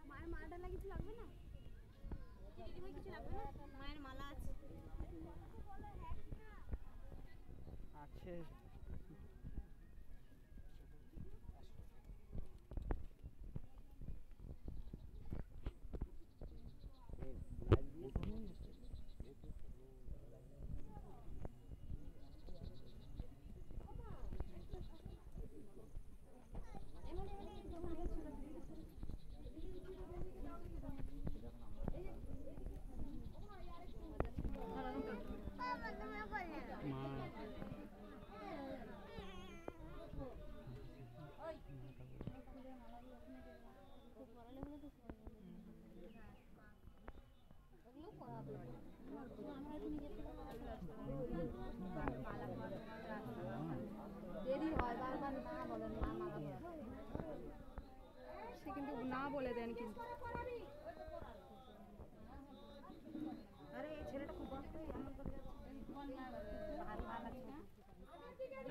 মায়ের মালাটা কিছু লাগবে না? কিছু লাগবে না? মায়ের মালা আছে। আছে সে কিন্তু না বলে দেন কিন্তু আরে এই ছেলেটা খুব বড় করে এমন করে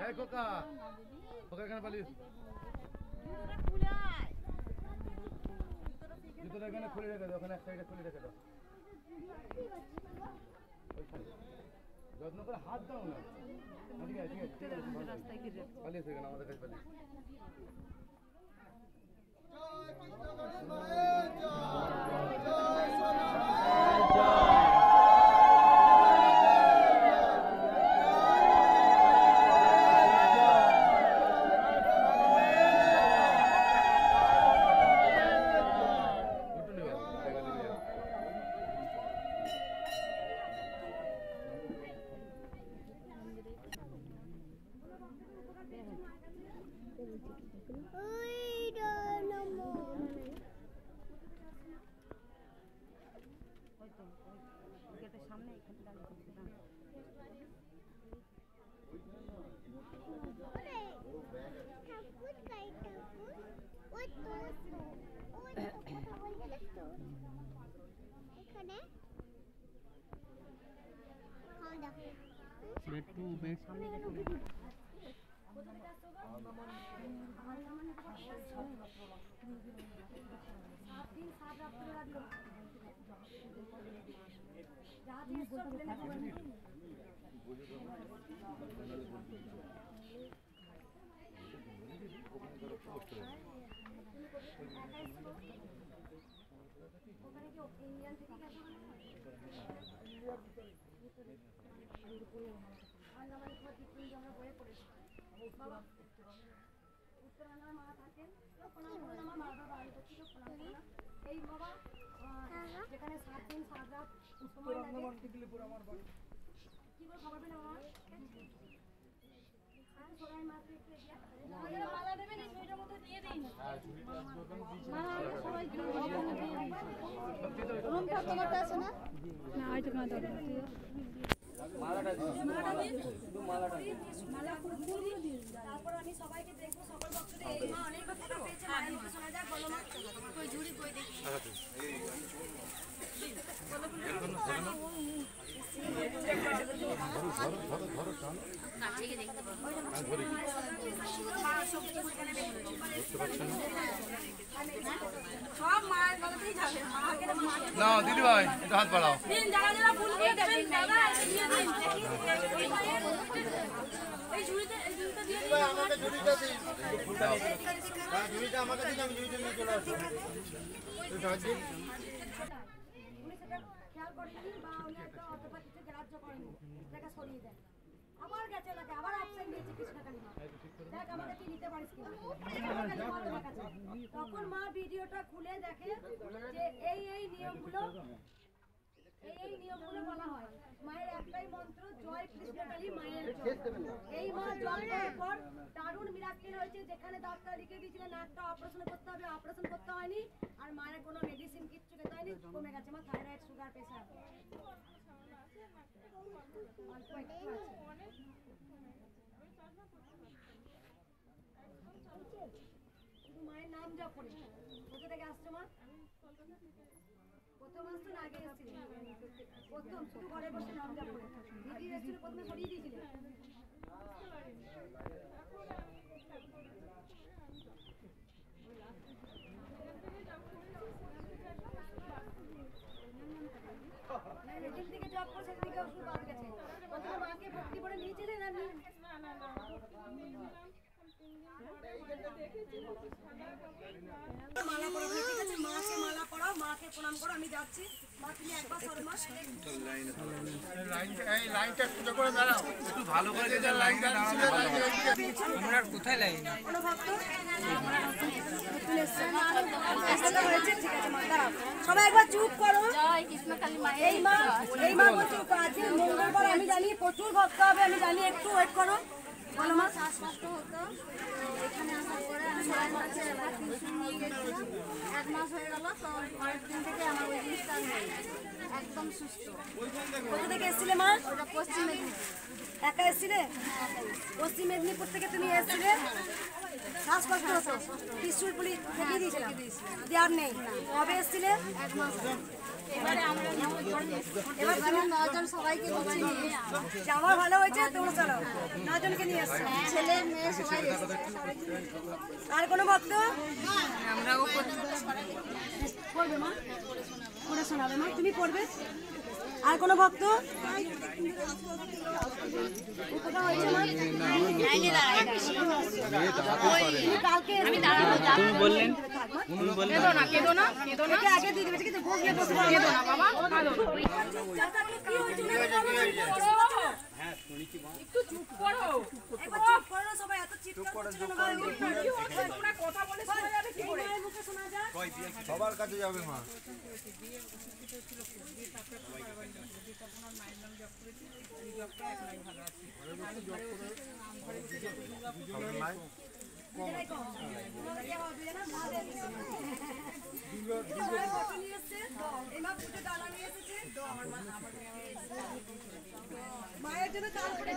এই কোকা কোকা এখানে পালিস জুতোটা এখানে খুলে রেখে দাও ওখানে এক সাইডে খুলে রেখে দাও যত্ন করে হাত দাও না ঠিক আছে ঠিক আছে রাস্তায় গিয়ে পালিয়ে থেকে আমাদের কাছে পালিয়ে বেটু বেট এই বাবা যেখানে 7 দিন 7 রাত সময় লাগে কি করে খবর পেলে বাবা সবাই মাত্র একটু দিয়া মালা দেবেন এই ঝুড়িটার মধ্যে দিয়ে দিন মালা সবাই কি রুমটা তোমার কাছে না না আইতে মা দাও মালাটা শুধু মালাটা মালা পুরো দিয়ে তারপর আমি সবাইকে দেখবো সকল ভক্তদের এই মা অনেক কথা পেয়েছে মায়ের মুখে শোনা যায় বলো মা কই ঝুড়ি কই দেখি ধরো টান না ঠিক আছে দেখতে পাবো আমি ধরি মা সব কিছু এখানে দেখতে পাচ্ছেন সব মায়ের গলাতেই যাবে মাকে না দিদি ভাই একটু হাত বাড়াও দিন যারা যারা ফুলগুলো দেবেন দাদা দিয়ে দিন এই ঝুড়িতে দিয়ে দিন আমাকে ঝুড়িটা দিন ঝুড়িটা আমাকে দিন আমি ঝুড়িটা নিয়ে চলে আসবো উনি সেটা খেয়াল করেনি বা উনি একটা অথবা কিছু গ্রাহ্য করেনি সেটাকে সরিয়ে দেন আবার গেছে ওনাকে আবার অপশন দিয়েছে কৃষ্ণকালী মা দেখ আমাকে তুই নিতে পারিস কিনা তখন মা ভিডিওটা খুলে দেখে যে এই নিয়মগুলো বলা হয় মায়ের একটাই মন্ত্র জয় কৃষ্ণকালী মায়ের এই মা জয় করার পর দারুণ মিরাক্কেল হয়েছে যেখানে ডাক্তার লিখে দিয়েছিলেন একটা অপারেশন করতে হবে অপারেশন করতে হয়নি আর মায়ের কোনো মেডিসিন কিচ্ছু খেতে হয়নি কমে গেছে মা থাইরয়েড সুগার প্রেসার মায়ের নাম জপ করে কোথা থেকে আসছে মা প্রথম আসতো না আগে এসেছিলে? প্রথম শুধু ঘরে বসে নাম জপ করে। দিদি এসেছিল প্রথমে সরিয়ে দিয়েছিলে। না, যেদিন থেকে জব করছে সেদিন থেকে ওষুধ বাদ গেছে। প্রথমে মাকে ভর্তি করে নিয়েছিলেন আর মালা পরাবো, ঠিক আছে? মাকে মালা পরাও, মাকে প্রণাম করো, আমি যাচ্ছি। মা তুমি একবার সরো মা। লাইনটা একটু করে দাঁড়াও একটু ভালো করে যে লাইনটা আমরা কোথায় লাইন কোনো ভক্ত? এসেছে, হয়েছে, ঠিক আছে মা, দাঁড়াও। সবাই একবার চুপ করো। এই মা বলছে আজকে মঙ্গলবার, আমি জানি প্রচুর ভক্ত হবে, আমি জানি, একটু ওয়েট করো। বলো মা। শ্বাসকষ্ট হতো, এখানে আসার পরে আমি সবার কাছে একবার টিউশন নিয়ে গেছিলাম। 1 মাস হয়ে গেল, তো পরের দিন থেকে আমার ওই জিনিসটা আর হয়নি। একদম সুস্থ। কোথা থেকে এসেছিলে মা? ওটা পশ্চিম মেদিনীপুর। একা এসেছিলে? পশ্চিম মেদিনীপুর থেকে তুমি এসেছিলে? শ্বাসকষ্ট হতো, ত্রিশূল পুলি ফেঁকিয়ে দিয়েছিলাম, দেওয়ার নেই। কবে এসেছিলে? 1 মাস। এবারে আমরা এবারে 9 জন সবাইকে বলছি নিয়ে যে আমার ভালো হয়েছে, তোমরা চলো। 9 জনকে নিয়ে এসছো। ছেলে মেয়ে সবাই এসেছে। আর কোনো ভক্ত? পড়বে মা, পড়ে শোনাবে মা, তুমি পড়বে। আর কোনো ভক্ত? উপকার হয়েছে মা? তুমি কালকে তুমি বললেন একে আগে দিয়ে দেবে, ঠিক আছে? ভোগ নিয়ে বসবো আমরা। কি হয়েছে? একটু চুপ করো। একবার চুপ করো না সবাই, এত চিৎকার করছো কেন ভাই? তোমরা কথা বলে শোনা যাবে কি করে? এই মুখে শোনা যায়। সবার কাছে যাবে মা নিজেরাই কম। তোমরা কি হবে না? মা দেবে। সবাই কত নিয়ে এসছে? এই মা পুজো ডালা নিয়ে এসেছে। মায়ের জন্য তারপরে